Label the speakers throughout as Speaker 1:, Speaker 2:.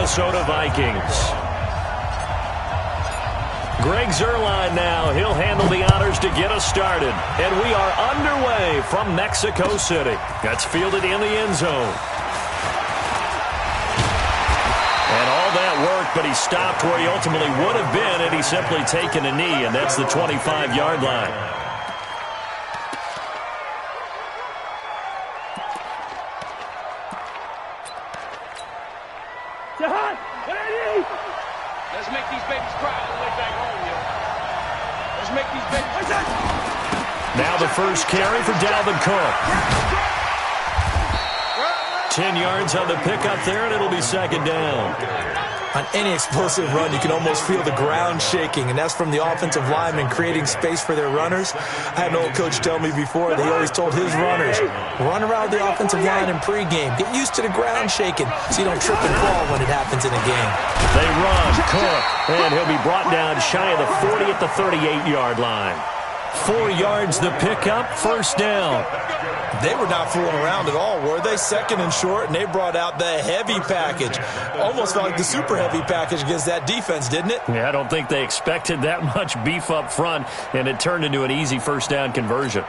Speaker 1: Minnesota Vikings. Greg Zuerlein now. He'll handle the honors to get us started. And we are underway from Mexico City. That's fielded in the end zone. And all that work, but he stopped where he ultimately would have been had he simply taken a knee, and that's the 25-yard line.
Speaker 2: Let's make these babies cry all the way back home, yo. Let's make these babies cry.
Speaker 1: Now the first carry for Dalvin Cook. 10 yards on the pickup there, and it'll be second down.
Speaker 3: On any explosive run, you can almost feel the ground shaking, and that's from the offensive linemen creating space for their runners. I had an old coach tell me before that he always told his runners, run around the offensive line in pregame. Get used to the ground shaking so you don't trip and fall when it happens in a game.
Speaker 1: They run, Cook, and he'll be brought down shy of the 40 at the 38-yard line. 4 yards the pickup, first down.
Speaker 3: They were not fooling around at all, were they? Second and short, and they brought out the heavy package. Almost felt like the super heavy package against that defense, didn't it?
Speaker 1: Yeah, I don't think they expected that much beef up front, and it turned into an easy first down conversion.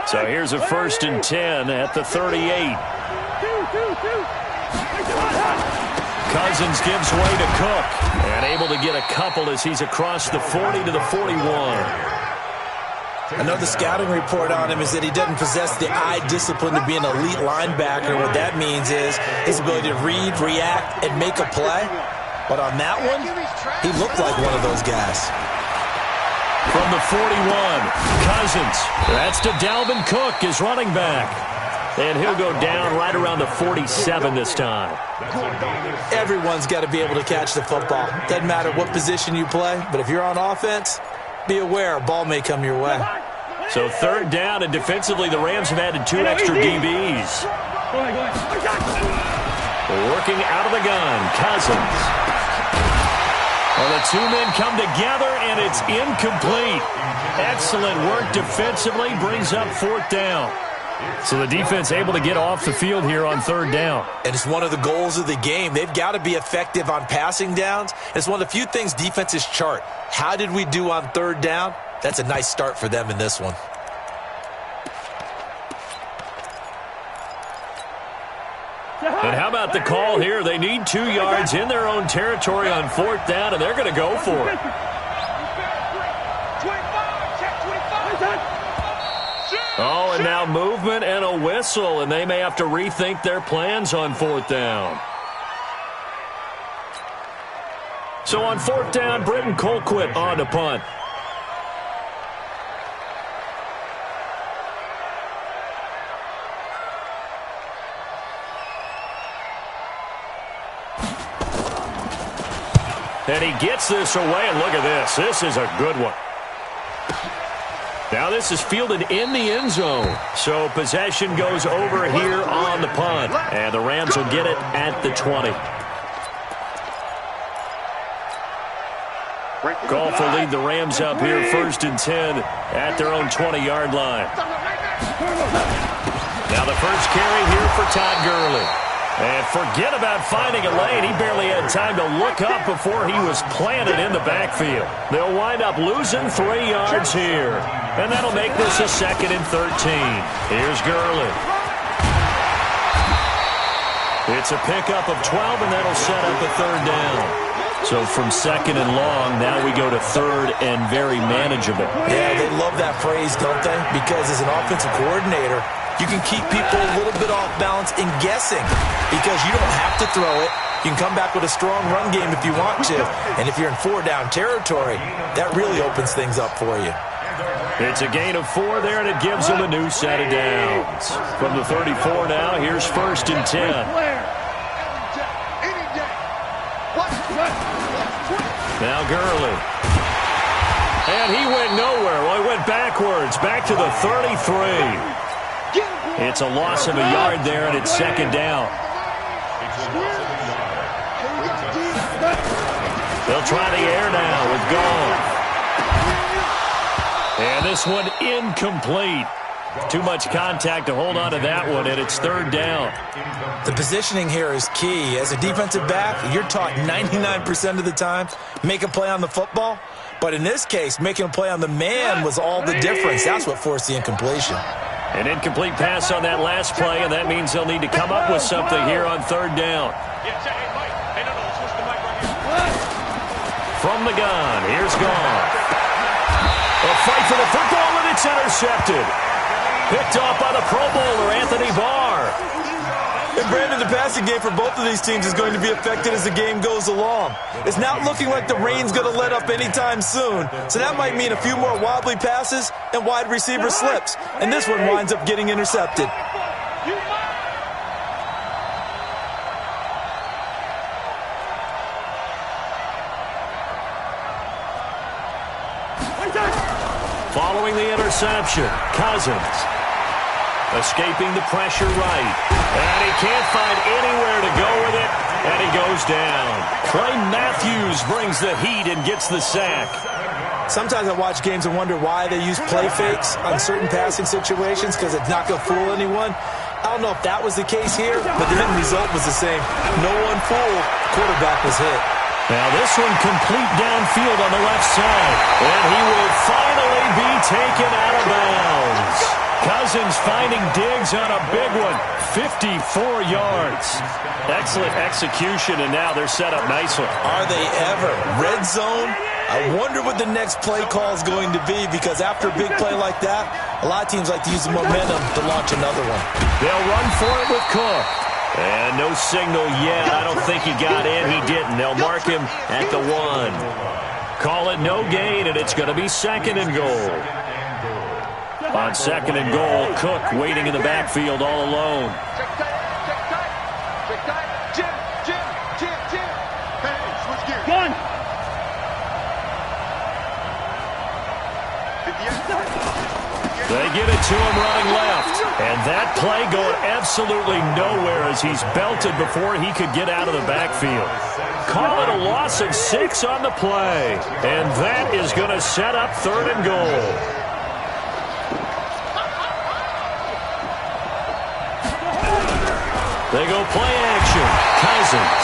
Speaker 1: So here's a 1st and 10 at the 38. Cousins gives way to Cook, and able to get a couple as he's across the 40 to the 41.
Speaker 3: I know the scouting report on him is that he doesn't possess the eye discipline to be an elite linebacker. What that means is his ability to read, react, and make a play. But on that one, he looked like one of those guys.
Speaker 1: From the 41, Cousins. That's to Dalvin Cook, his running back. And he'll go down right around the 47 this time.
Speaker 3: Everyone's got to be able to catch the football. Doesn't matter what position you play, but if you're on offense, be aware a ball may come your way.
Speaker 1: So third down, and defensively the Rams have added 2 extra DBs. Working out of the gun, Cousins. Well, the 2 men come together, and it's incomplete. Excellent work defensively, brings up 4th down. So the defense able to get off the field here on 3rd down.
Speaker 3: And it's one of the goals of the game. They've got to be effective on passing downs. It's one of the few things defenses chart. How did we do on 3rd down? That's a nice start for them in this one.
Speaker 1: And how about the call here? They need 2 yards in their own territory on 4th down, and they're going to go for it. Oh, and now movement and a whistle, and they may have to rethink their plans on 4th down. So on 4th down, Britton Colquitt on to punt. And he gets this away, and look at this. This is a good one. Now this is fielded in the end zone. So possession goes over here on the punt. And the Rams will get it at the 20. Goff will lead the Rams up here 1st and 10 at their own 20-yard line. Now the first carry here for Todd Gurley. And forget about finding a lane. He barely had time to look up before he was planted in the backfield. They'll wind up losing 3 yards here. And that'll make this a 2nd and 13. Here's Gurley. It's a pickup of 12, and that'll set up a 3rd down. So from 2nd and long, now we go to 3rd and very manageable.
Speaker 3: Yeah, they love that phrase, don't they? Because as an offensive coordinator, you can keep people a little bit off balance and guessing because you don't have to throw it. You can come back with a strong run game if you want to. And if you're in 4-down territory, that really opens things up for you.
Speaker 1: It's a gain of 4 there, and it gives them a new set of downs. From the 34 now, here's 1st and 10. Now Gurley. And he went nowhere. Well, he went backwards, back to the 33. It's a loss of a yard there, and it's 2nd down. They'll try the air now with Goff. And this one incomplete. Too much contact to hold on to that one, and it's third down.
Speaker 3: The positioning here is key. As a defensive back, you're taught 99% of the time, make a play on the football. But in this case, making a play on the man was all the difference. That's what forced the incompletion.
Speaker 1: An incomplete pass on that last play, and that means they'll need to come up with something here on third down. From the gun, here's Goff. A fight for the football, and it's intercepted. Picked off by the Pro Bowler, Anthony Barr.
Speaker 3: And Brandon, the passing game for both of these teams is going to be affected as the game goes along. It's not looking like the rain's going to let up anytime soon. So that might mean a few more wobbly passes and wide receiver slips. And this one winds up getting intercepted.
Speaker 1: Following the interception, Cousins escaping the pressure right. And he can't find anywhere to go with it, and he goes down. Clay Matthews brings the heat and gets the sack.
Speaker 3: Sometimes I watch games and wonder why they use play fakes on certain passing situations, because it's not going to fool anyone. I don't know if that was the case here, but the end result was the same. No one fooled. Quarterback was hit.
Speaker 1: Now this one complete downfield on the left side. And he will finally be taken out of bounds. Cousins finding Diggs on a big one. 54 yards. Excellent execution, and now they're set up nicely.
Speaker 3: Are they ever? Red zone? I wonder what the next play call is going to be, because after a big play like that, a lot of teams like to use the momentum to launch another one.
Speaker 1: They'll run for it with Cook. And no signal yet. I don't think he got in. He didn't. They'll mark him at the 1. Call it no gain, and it's going to be second and goal. On second and goal, Cook waiting in the backfield all alone.
Speaker 2: One.
Speaker 1: They give it to him running left. And that play going absolutely nowhere as he's belted before he could get out of the backfield. Call it a loss of 6 on the play. And that is going to set up third and goal. They go play action. Cousins.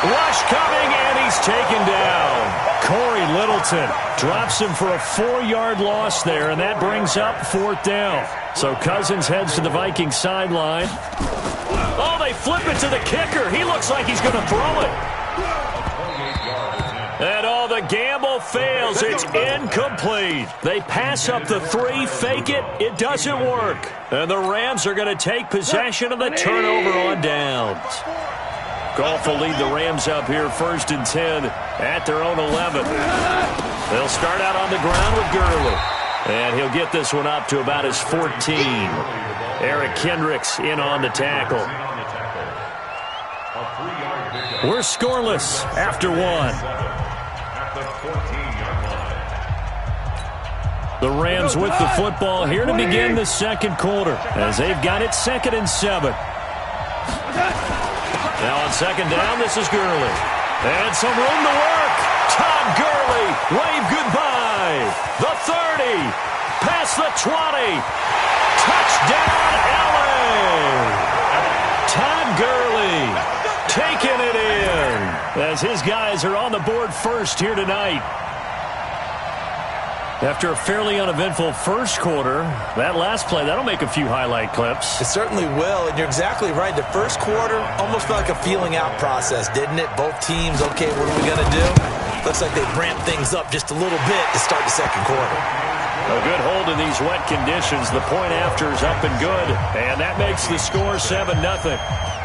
Speaker 1: Rush coming, and he's taken down. Corey Littleton drops him for a 4-yard loss there, and that brings up fourth down. So Cousins heads to the Vikings sideline. Oh, they flip it to the kicker. He looks like he's going to throw it. And oh, the gamble fails. It's incomplete. They pass up the 3, fake it. It doesn't work. And the Rams are going to take possession of the turnover on downs. Goff will lead the Rams up here first and 10 at their own 11. They'll start out on the ground with Gurley. And he'll get this one up to about his 14. Eric Kendricks in on the tackle. We're scoreless after 1. The Rams with the football here to begin the second quarter as they've got it second and 7. Now on second down, this is Gurley. And some room to work. Todd Gurley, wave goodbye. The 30, past the 20. Touchdown, LA. Todd Gurley taking it in as his guys are on the board first here tonight. After a fairly uneventful first quarter, that last play, that'll make a few highlight clips.
Speaker 3: It certainly will, and you're exactly right. The first quarter almost felt like a feeling out process, didn't it? Both teams, okay, what are we going to do? Looks like they ramped things up just a little bit to start the second quarter.
Speaker 1: A good hold in these wet conditions. The point after is up and good, and that makes the score 7-0.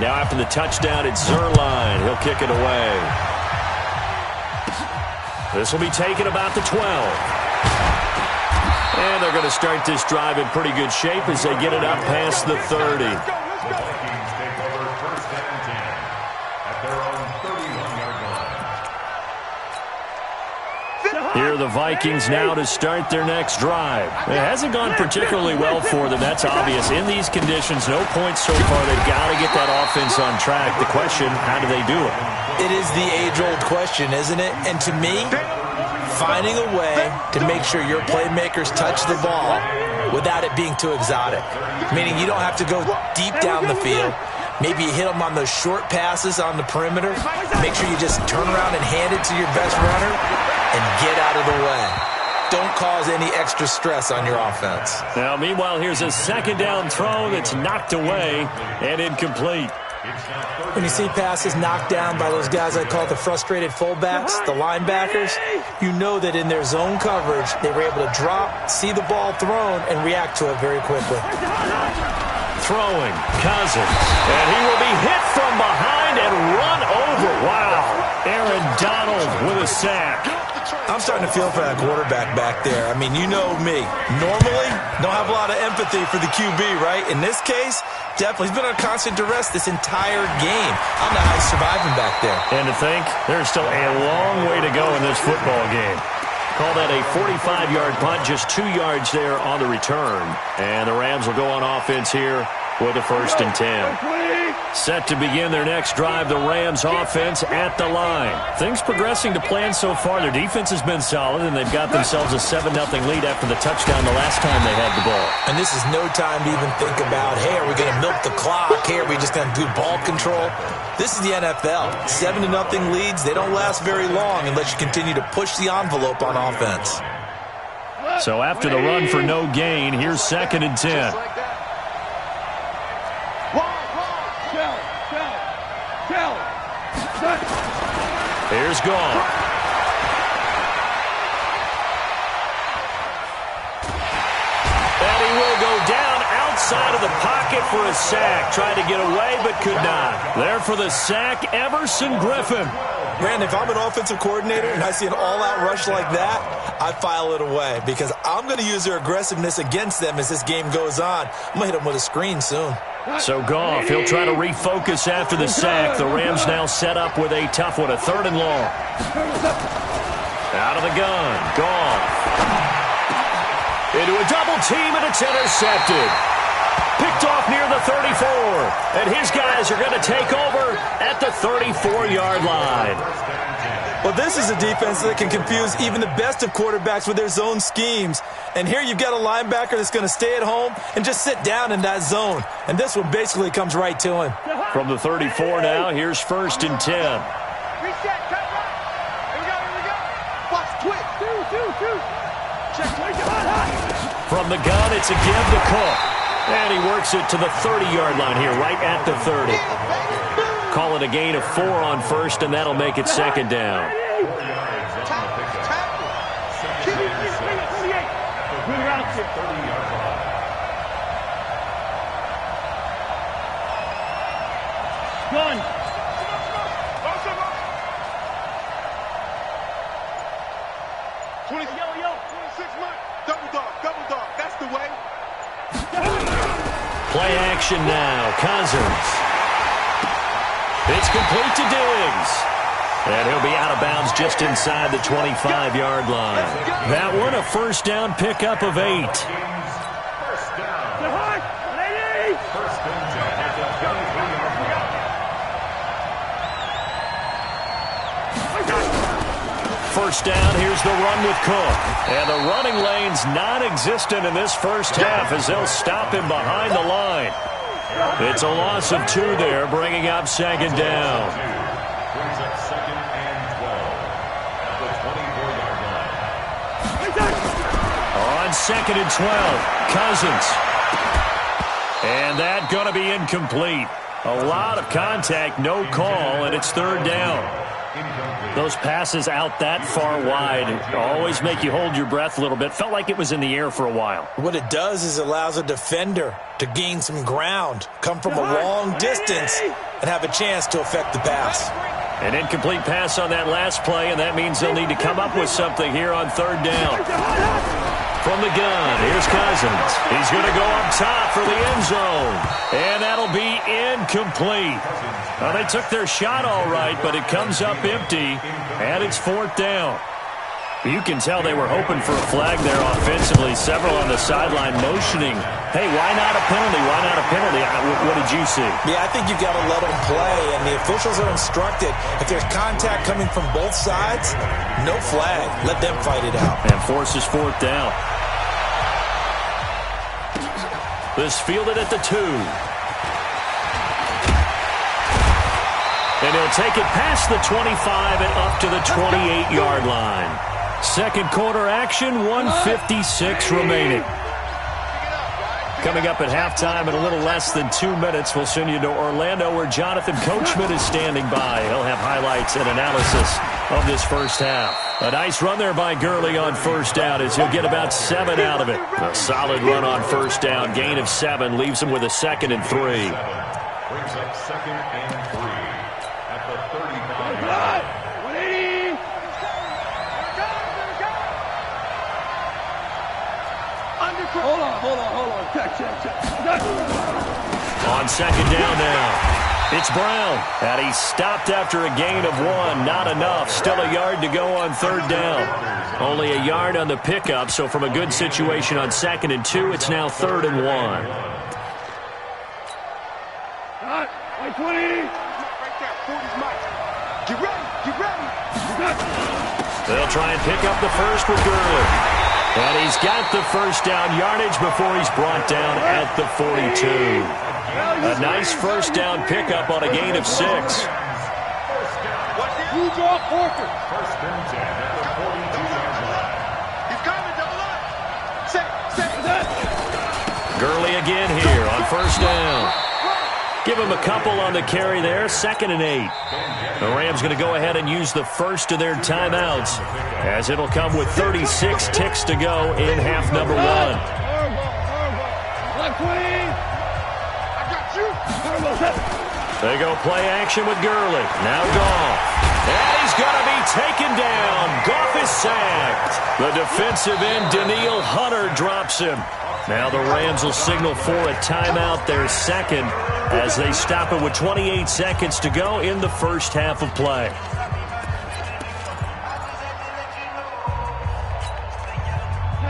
Speaker 1: Now after the touchdown, it's Zerline. He'll kick it away. This will be taken about the 12. And they're going to start this drive in pretty good shape as they get it up past the 30. Here are the Vikings now to start their next drive. It hasn't gone particularly well for them. That's obvious. In these conditions, no points so far. They've got to get that offense on track. The question, how do they do it?
Speaker 3: It is the age-old question, isn't it? And to me, finding a way to make sure your playmakers touch the ball without it being too exotic. Meaning you don't have to go deep down the field. Maybe you hit them on those short passes on the perimeter. Make sure you just turn around and hand it to your best runner and get out of the way. Don't cause any extra stress on your offense.
Speaker 1: Now, meanwhile, here's a second down throw that's knocked away and incomplete.
Speaker 3: When you see passes knocked down by those guys I call the frustrated fullbacks, the linebackers, you know that in their zone coverage, they were able to drop, see the ball thrown, and react to it very quickly.
Speaker 1: Throwing, Cousins, and he will be hit from behind and run over. Wow. Aaron Donald with a sack.
Speaker 3: I'm starting to feel for that quarterback back there. I mean, you know me. Normally, don't have a lot of empathy for the QB, right? In this case, definitely. He's been on constant duress this entire game. I don't know how he's surviving back there.
Speaker 1: And to think, there's still a long way to go in this football game. Call that a 45-yard punt, just 2 yards there on the return. And the Rams will go on offense here with a 1st and 10. Set to begin their next drive, the Rams offense at the line. Things progressing to plan so far. Their defense has been solid, and they've got themselves a 7-0 lead after the touchdown the last time they had the ball.
Speaker 3: And this is no time to even think about, hey, are we going to milk the clock? Hey, are we just going to do ball control? This is the NFL. 7-0 leads, they don't last very long unless you continue to push the envelope on offense.
Speaker 1: So after the run for no gain, here's 2nd and 10. Here's Gone. And he will go down outside of the pocket for a sack. Tried to get away, but could not. There for the sack, Everson Griffin.
Speaker 3: Brandon, if I'm an offensive coordinator and I see an all-out rush like that, I file it away because I'm going to use their aggressiveness against them as this game goes on. I'm going to hit them with a screen soon.
Speaker 1: So Goff, he'll try to refocus after the sack. The Rams now set up with a tough one, a 3rd and long. Out of the gun, Goff. Into a double team, and it's intercepted. Picked off near the 34. And his guys are going to take over at the 34-yard line.
Speaker 3: Well, this is a defense that can confuse even the best of quarterbacks with their zone schemes. And here you've got a linebacker that's going to stay at home and just sit down in that zone. And this one basically comes right to him.
Speaker 1: From the 34 now, here's 1st and 10.
Speaker 2: Reset, cut right. Here we go. Watch, twitch. Two. Check,
Speaker 1: From the gun, it's a give to Cook. And he works it to the 30-yard line here, right at the 30. Call it a gain of 4 on 1st, and that'll make it 2nd down.
Speaker 2: Gun. 26 months. Double dog. That's the way.
Speaker 1: Play action now. Cousins. It's complete to Diggs. And he'll be out of bounds just inside the 25-yard line. That one, a 1st down pickup of 8. First down, here's the run with Cook. And the running lane's non-existent in this first half as they'll stop him behind the line. It's a loss of 2 there, bringing up 2nd down.
Speaker 4: Brings up 2nd and 12 at the 24-yard line.
Speaker 1: On 2nd and 12, Cousins. And that going to be incomplete. A lot of contact, no call, and it's 3rd down. Those passes out that far wide always make you hold your breath a little bit. Felt like it was in the air for a while.
Speaker 3: What it does is allows a defender to gain some ground, come from a long distance, and have a chance to affect the pass.
Speaker 1: An incomplete pass on that last play, and that means they'll need to come up with something here on 3rd down. From the gun, here's Cousins. He's going to go up top for the end zone. And that'll be incomplete. Well, they took their shot all right, but it comes up empty, and it's 4th down. You can tell they were hoping for a flag there offensively. Several on the sideline motioning, hey, why not a penalty? Why not a penalty? What did you see?
Speaker 3: Yeah, I think you've got to let them play, and the officials are instructed. If there's contact coming from both sides, no flag. Let them fight it out.
Speaker 1: And forces 4th down. This fielded at the 2. And he'll take it past the 25 and up to the 28-yard line. Second quarter action, 1:56 remaining. Coming up at halftime in a little less than 2 minutes, we'll send you to Orlando where Jonathan Coachman is standing by. He'll have highlights and analysis of this first half. A nice run there by Gurley on first down as he'll get about 7 out of it. A solid run on first down, gain of 7, leaves him with a 2nd and 3.
Speaker 4: Brings up 2nd and 3 at the 35.
Speaker 2: 180. Hold on. Check.
Speaker 1: On second down now, it's Brown. And he's stopped after a gain of 1. Not enough. Still a yard to go on third down. Only a yard on the pickup, so from a good situation on 2nd and 2, it's now 3rd and 1.
Speaker 2: Got 120. Right there, 40's Mike. Get ready.
Speaker 1: They'll try and pick up the first with Gurley. And he's got the first down yardage before he's brought down at the 42. A nice first down pickup on a gain of 6.
Speaker 2: You draw Porter.
Speaker 4: First and 10 at the 42-yard line.
Speaker 2: He's coming, double up. Set.
Speaker 1: Gurley again here on first down. Give him a couple on the carry there, 2nd and 8. The Rams going to go ahead and use the first of their timeouts as it'll come with 36 ticks to go in half number 1.
Speaker 2: I got you.
Speaker 1: They go play action with Gurley. Now Goff. And he's going to be taken down. Goff is sacked. The defensive end, Danielle Hunter, drops him. Now the Rams will signal for a timeout, their 2nd, as they stop it with 28 seconds to go in the first half of play.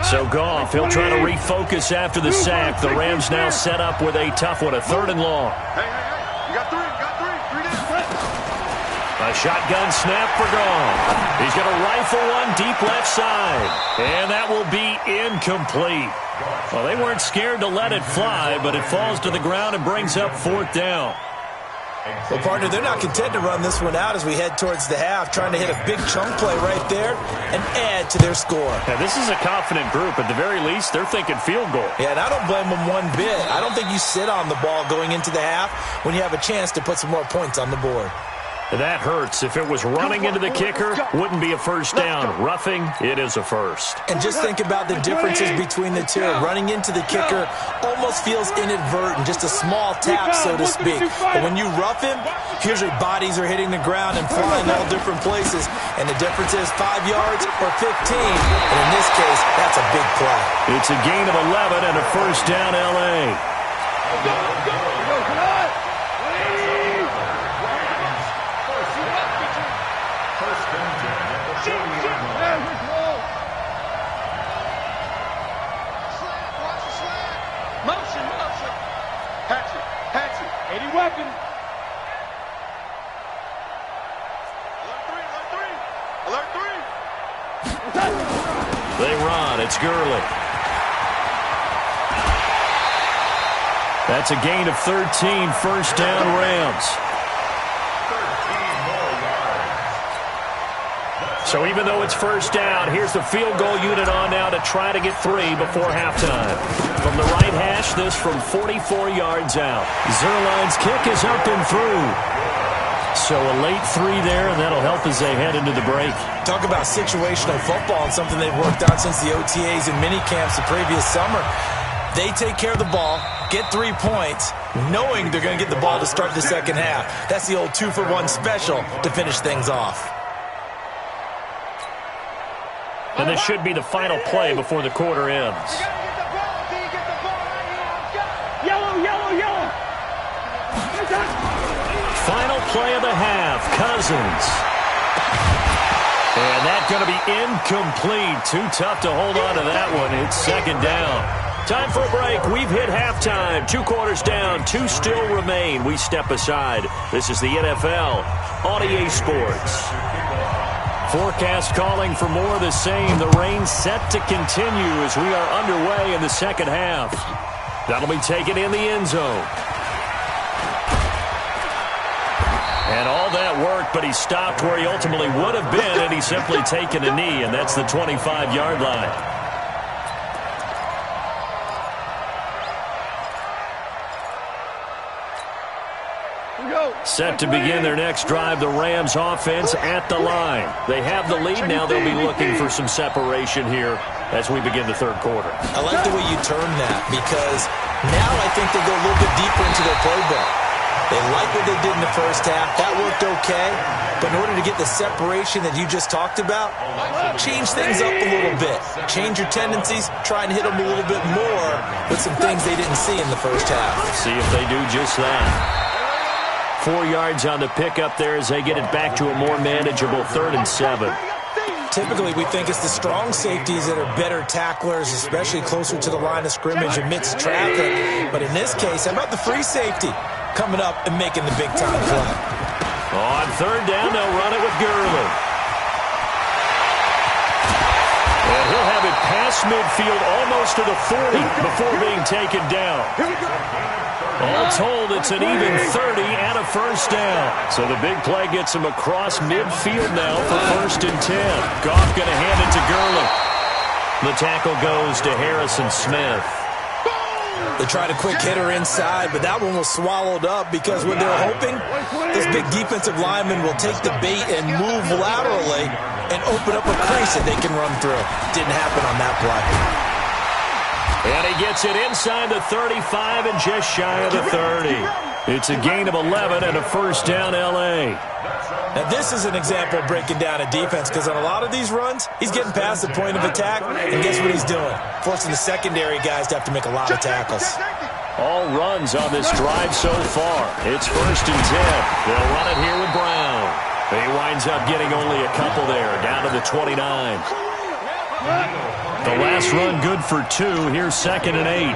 Speaker 1: So Goff, he'll try to refocus after the sack. The Rams now set up with a tough one, a 3rd and long.
Speaker 2: Hey. You got 3 down.
Speaker 1: A shotgun snap for Goff. He's going to rifle one deep left side. And that will be incomplete. Well, they weren't scared to let it fly, but it falls to the ground and brings up 4th down.
Speaker 3: Well, partner, they're not content to run this one out as we head towards the half, trying to hit a big chunk play right there and add to their score.
Speaker 1: Now, this is a confident group. At the very least, they're thinking field goal.
Speaker 3: Yeah, and I don't blame them one bit. I don't think you sit on the ball going into the half when you have a chance to put some more points on the board.
Speaker 1: That hurts. If it was running into the kicker, wouldn't be a first down. Roughing, it is a first.
Speaker 3: And just think about the differences between the two. Running into the kicker almost feels inadvertent, just a small tap, so to speak. But when you rough him, here's your bodies are hitting the ground and flying all different places. And the difference is 5 yards or 15. And in this case, that's a big play.
Speaker 1: It's a gain of 11 and a first down, L.A.
Speaker 2: Weapon. Alert 3.
Speaker 1: They run. It's Gurley. That's a gain of 13. First down, Rams. So even though it's first down, here's the field goal unit on now to try to get 3 before halftime. From the right hash, this from 44 yards out. Zerline's kick is up and through. So a late 3 there, and that'll help as they head into the break.
Speaker 3: Talk about situational football and something they've worked on since the OTAs and mini camps the previous summer. They take care of the ball, get 3 points, knowing they're going to get the ball to start the second half. That's the old 2-for-1 special to finish things off.
Speaker 1: And this should be the final play before the quarter ends.
Speaker 2: Yellow.
Speaker 1: Final play of the half, Cousins. And that's going to be incomplete. Too tough to hold on to that one. It's second down. Time for a break. We've hit halftime. 2 quarters down. 2 still remain. We step aside. This is the NFL on EA Sports. Forecast calling for more of the same. The rain set to continue as we are underway in the second half. That'll be taken in the end zone. And all that worked, but he stopped where he ultimately would have been, and he's simply taken a knee, and that's the 25-yard line. Set to begin their next drive, the Rams offense at the line. They have the lead. Now they'll be looking for some separation here as we begin the third quarter.
Speaker 3: I like the way you term that, because now I think they go a little bit deeper into their playbook. They like what they did in the first half. That worked okay. But in order to get the separation that you just talked about, change things up a little bit. Change your tendencies. Try and hit them a little bit more with some things they didn't see in the first half.
Speaker 1: See if they do just that. 4 yards on the pickup there as they get it back to a more manageable 3rd and 7.
Speaker 3: Typically, we think it's the strong safeties that are better tacklers, especially closer to the line of scrimmage amidst traffic. But in this case, how about the free safety coming up and making the big-time play?
Speaker 1: On 3rd down, they'll run it with Gurley. And he'll have it past midfield almost to the 40 before being taken down. All told, it's an even 30 and a first down. So the big play gets him across midfield now for 1st and 10. Goff going to hand it to Gurley. The tackle goes to Harrison Smith.
Speaker 3: They tried a quick hitter inside, but that one was swallowed up because when they're hoping, this big defensive lineman will take the bait and move laterally and open up a crease that they can run through. Didn't happen on that play.
Speaker 1: And he gets it inside the 35 and just shy of the 30. It's a gain of 11 and a first down L.A.
Speaker 3: Now, this is an example of breaking down a defense because on a lot of these runs, he's getting past the point of attack, and guess what he's doing? Forcing the secondary guys to have to make a lot of tackles.
Speaker 1: All runs on this drive so far. It's 1st and 10. They'll run it here with Brown. He winds up getting only a couple there, down to the 29. The last run good for 2. Here's 2nd and 8.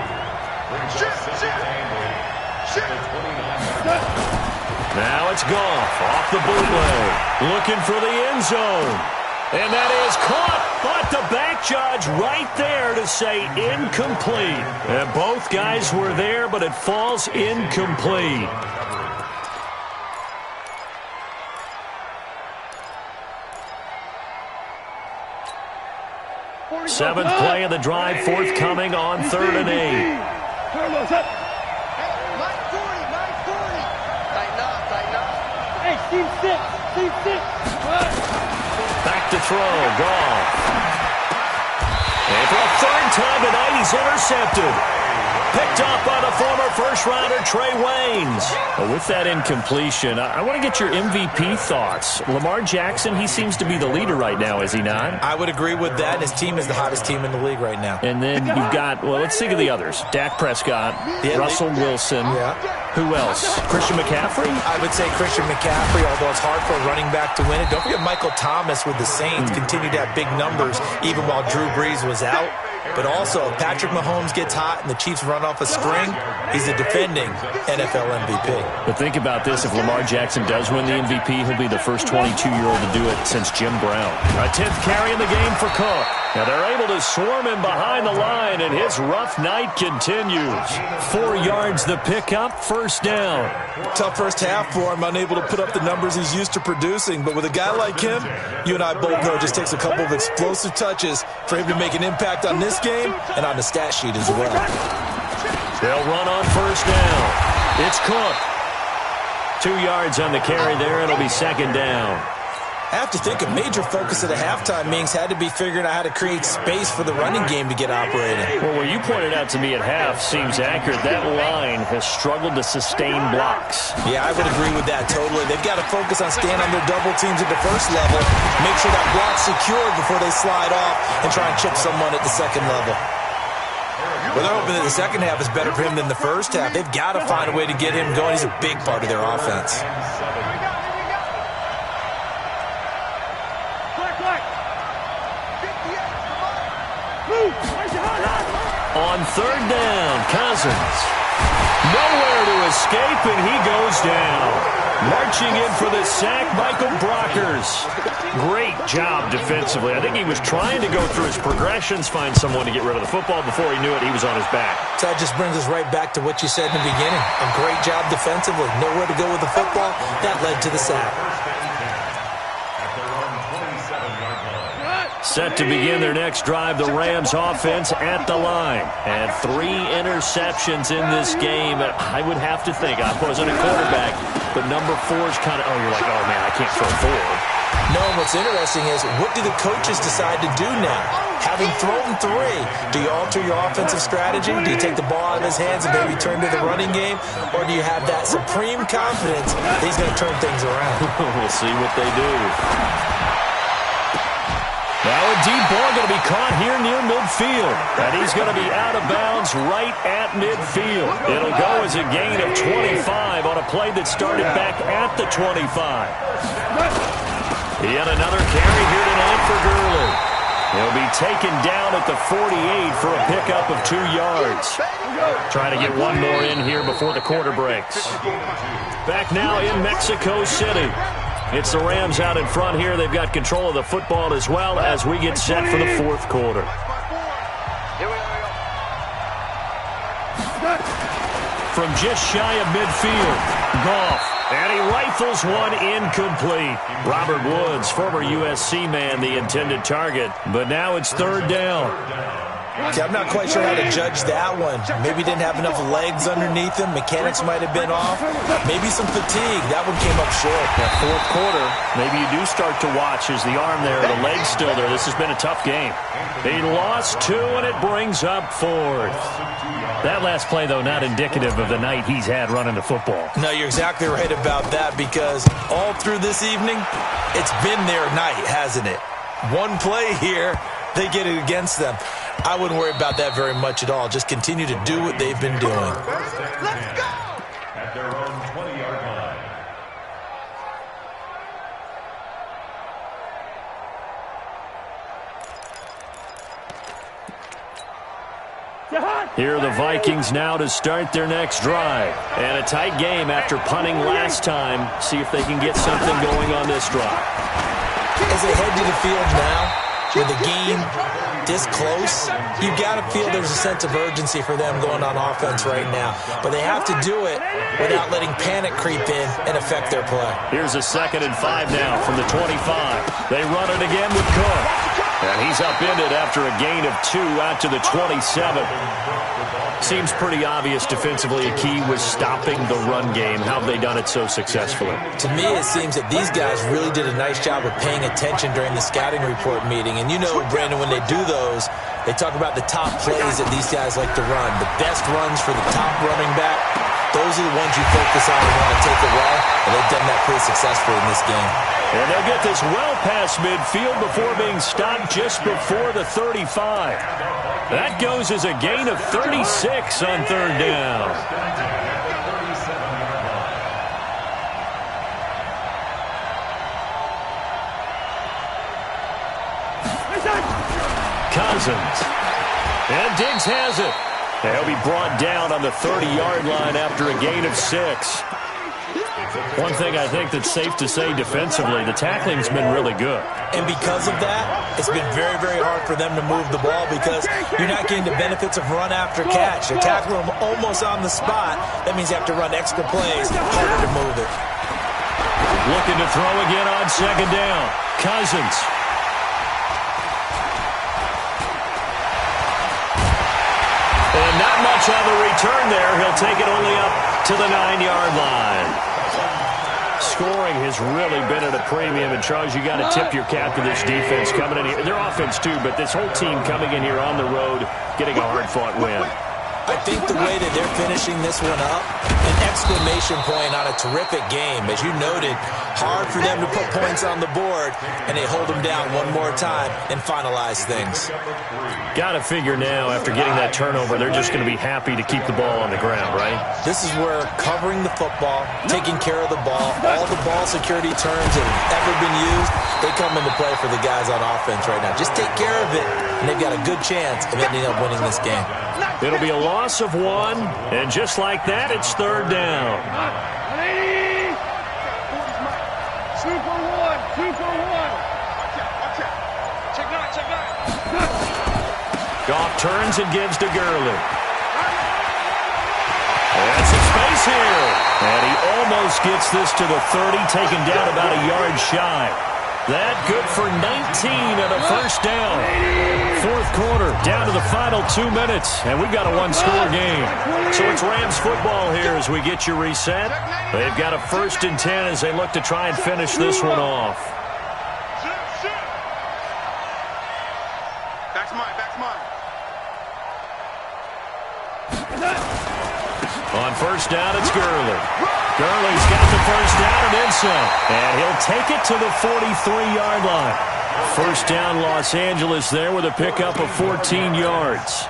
Speaker 1: Now it's Goff off the bootleg. Looking for the end zone. And that is caught. But the back judge right there to say incomplete. And both guys were there, but it falls incomplete. Seventh play of the drive, forthcoming on 3rd and 8.
Speaker 2: Tighten up. Hey, team 6.
Speaker 1: Back to throw, Goff. And for a 3rd time tonight, he's intercepted. Picked up by the former first-rounder Trey Waynes. Well, with that incompletion, I want to get your MVP thoughts. Lamar Jackson, he seems to be the leader right now, is he not?
Speaker 3: I would agree with that. His team is the hottest team in the league right now.
Speaker 1: And then you've got, well, let's think of the others. Dak Prescott, Russell Wilson.
Speaker 3: Yeah.
Speaker 1: Who else? Christian McCaffrey?
Speaker 3: I would say Christian McCaffrey, although it's hard for a running back to win it. Don't forget Michael Thomas with the Saints continued to have big numbers even while Drew Brees was out. But also, if Patrick Mahomes gets hot and the Chiefs run off a string, he's the defending NFL MVP.
Speaker 1: But think about this. If Lamar Jackson does win the MVP, he'll be the first 22-year-old to do it since Jim Brown. A 10th carry in the game for Cook. Now they're able to swarm him behind the line, and his rough night continues. 4 yards the pickup, first down.
Speaker 3: Tough first half for him, unable to put up the numbers he's used to producing. But with a guy like him, you and I both know it just takes a couple of explosive touches for him to make an impact on this game and on the stat sheet as well.
Speaker 1: They'll run on first down. It's Cook. 2 yards on the carry there. It'll be 2nd down.
Speaker 3: I have to think a major focus of the halftime meetings had to be figuring out how to create space for the running game to get operating.
Speaker 1: Well, what you pointed out to me at half seems accurate. That line has struggled to sustain blocks.
Speaker 3: Yeah, I would agree with that totally. They've got to focus on staying on their double teams at the first level, make sure that block's secured before they slide off and try and chip someone at the second level. Well, they're hoping that the second half is better for him than the first half. They've got to find a way to get him going. He's a big part of their offense.
Speaker 1: On 3rd down, Cousins. Nowhere to escape, and he goes down. Marching in for the sack, Michael Brockers. Great job defensively. I think he was trying to go through his progressions, find someone to get rid of the football. Before he knew it, he was on his back.
Speaker 3: So that just brings us right back to what you said in the beginning. A great job defensively. Nowhere to go with the football. That led to the sack.
Speaker 1: Set to begin their next drive, the Rams offense at the line. And 3 interceptions in this game. I would have to think, I wasn't a quarterback, but number 4 is kind of, you're like, oh, man, I can't throw 4.
Speaker 3: No, and what's interesting is, what do the coaches decide to do now? Having thrown 3, do you alter your offensive strategy? Do you take the ball out of his hands and maybe turn to the running game? Or do you have that supreme confidence that he's going to turn things around?
Speaker 1: We'll see what they do. Now a deep ball going to be caught here near midfield. And he's going to be out of bounds right at midfield. It'll go as a gain of 25 on a play that started back at the 25. Yet another carry here tonight for Gurley. He'll be taken down at the 48 for a pickup of 2 yards. Trying to get one more in here before the quarter breaks. Back now in Mexico City. It's the Rams out in front here. They've got control of the football as well as we get set for the 4th quarter. From just shy of midfield, Goff. And he rifles one incomplete. Robert Woods, former USC man, the intended target. But now it's 3rd down.
Speaker 3: See, I'm not quite sure how to judge that one. Maybe didn't have enough legs underneath him. Mechanics might have been off. Maybe some fatigue. That one came up short.
Speaker 1: That 4th quarter, maybe you do start to watch as the arm there, the leg's still there. This has been a tough game. He lost 2, and it brings up 4th. That last play, though, not indicative of the night he's had running the football.
Speaker 3: No, you're exactly right about that, because all through this evening, it's been their night, hasn't it? One play here, they get it against them. I wouldn't worry about that very much at all. Just continue to do what they've been doing.
Speaker 2: Let's go!
Speaker 4: At their own 20-yard line.
Speaker 1: Here are the Vikings now to start their next drive. And a tight game after punting last time. See if they can get something going on this drive.
Speaker 3: As they head to the field now, with the game this close, you've got to feel there's a sense of urgency for them going on offense right now. But they have to do it without letting panic creep in and affect their play.
Speaker 1: Here's a 2nd and 5 now from the 25. They run it again with Cook. And he's upended after a gain of 2 out to the 27. Seems pretty obvious defensively a key was stopping the run game. How have they done it so successfully?
Speaker 3: To me, it seems that these guys really did a nice job of paying attention during the scouting report meeting. And you know, Brandon, when they do those, they talk about the top plays that these guys like to run. The best runs for the top running back, those are the ones you focus on and want to take away. And they've done that pretty successfully in this game.
Speaker 1: And they'll get this well past midfield before being stopped just before the 35. That goes as a gain of 36 on 3rd down. Cousins. And Diggs has it. He'll be brought down on the 30-yard line after a gain of 6. One thing I think that's safe to say defensively, the tackling's been really good.
Speaker 3: And because of that, it's been very, very hard for them to move the ball because you're not getting the benefits of run after catch. They're tackling them almost on the spot. That means you have to run extra plays, harder to move it.
Speaker 1: Looking to throw again on 2nd down. Cousins. And not much on the return there. He'll take it only up to the 9-yard line. Scoring has really been at a premium, and Charles, you got to tip your cap to this defense coming in here. Their offense too, but this whole team coming in here on the road, getting a hard-fought win.
Speaker 3: I think the way that they're finishing this one up, an exclamation point on a terrific game. As you noted, hard for them to put points on the board, and they hold them down one more time and finalize things.
Speaker 1: Got to figure now, after getting that turnover, they're just going to be happy to keep the ball on the ground, right?
Speaker 3: This is where covering the football, taking care of the ball, all the ball security terms that have ever been used, they come into play for the guys on offense right now. Just take care of it, and they've got a good chance of ending up winning this game.
Speaker 1: It'll be a loss of 1, and just like that, it's 3rd down. Goff turns and gives to Gurley. That's some space here. And he almost gets this to the 30, taken down about a yard shy. That good for 19 and a first down. Fourth quarter, down to the final 2 minutes, and we've got a one-score game. So it's Rams football here as we get you reset. They've got a 1st and 10 as they look to try and finish this one off.
Speaker 2: Back's mine, back's mine.
Speaker 1: On first down, it's Gurley. Gurley's got the first down and then some. And he'll take it to the 43-yard line. First down, Los Angeles there with a pickup of 14 yards.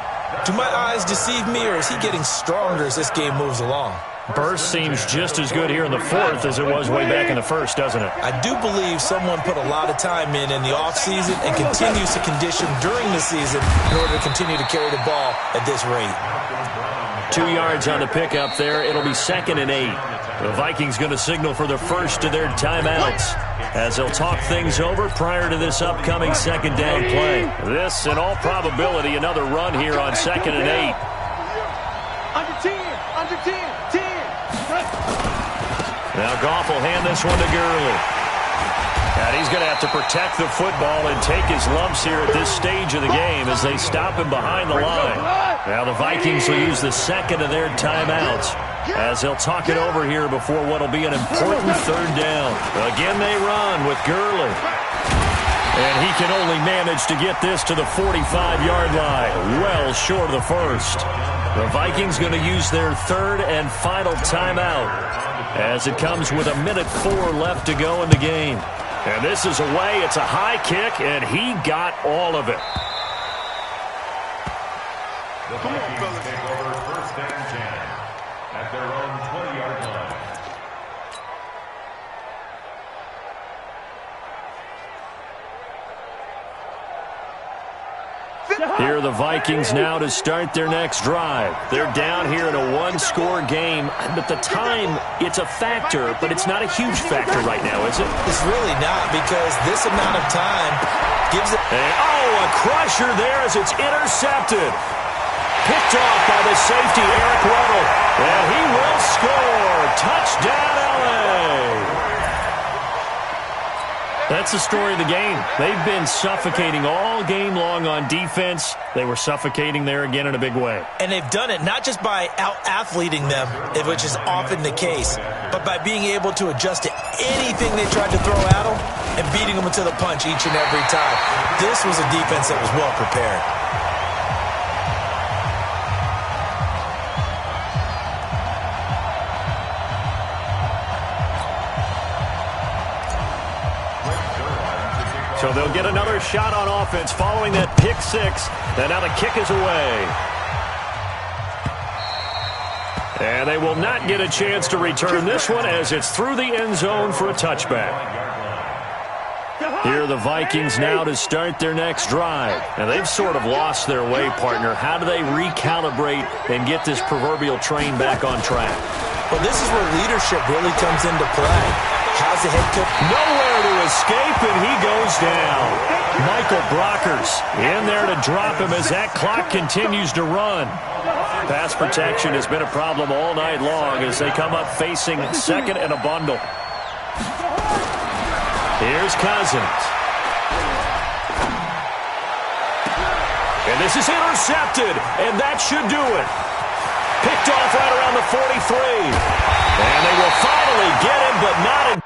Speaker 3: Do my eyes deceive me, or is he getting stronger as this game moves along?
Speaker 1: Burst seems just as good here in the fourth as it was way back in the first, doesn't it?
Speaker 3: I do believe someone put a lot of time in the offseason and continues to condition during the season in order to continue to carry the ball at this rate.
Speaker 1: 2 yards on the pickup there. It'll be 2nd and 8. The Vikings going to signal for the first of their timeouts as they'll talk things over prior to this upcoming 2nd down play. This, in all probability, another run here on 2nd and 8.
Speaker 2: Under 10, under 10, 10.
Speaker 1: Now Goff will hand this one to Gurley. And he's going to have to protect the football and take his lumps here at this stage of the game as they stop him behind the line. Now the Vikings will use the 2nd of their timeouts as they'll talk it over here before what will be an important 3rd down. Again, they run with Gurley. And he can only manage to get this to the 45-yard line, well short of the first. The Vikings going to use their 3rd and final timeout as it comes with 1:04 left to go in the game. And this is away. It's a high kick, and he got all of it.
Speaker 4: The Vikings take over 1st and 10 at their own 20-yard line.
Speaker 1: Here are the Vikings now to start their next drive. They're down here in a one-score game, but the time, it's a factor, but it's not a huge factor right now, is it?
Speaker 3: It's really not, because this amount of time gives it...
Speaker 1: And, a crusher there as it's intercepted. Picked off by the safety, Eric Weddle. And he will score. Touchdown, L.A. That's the story of the game. They've been suffocating all game long on defense. They were suffocating there again in a big way.
Speaker 3: And they've done it not just by out-athleting them, which is often the case, but by being able to adjust to anything they tried to throw at them and beating them to the punch each and every time. This was a defense that was well prepared.
Speaker 1: So they'll get another shot on offense following that pick six. And now the kick is away. And they will not get a chance to return this one as it's through the end zone for a touchback. Here are the Vikings now to start their next drive. And they've sort of lost their way, partner. How do they recalibrate and get this proverbial train back on track?
Speaker 3: Well, this is where leadership really comes into play. How's the head coach?
Speaker 1: Nowhere to escape, and he goes down. Michael Brockers in there to drop him as that clock continues to run. Pass protection has been a problem all night long as they come up facing 2nd and a bundle. Here's Cousins. And this is intercepted, and that should do it. Picked off right around the 43. And they will finally get him, but not in.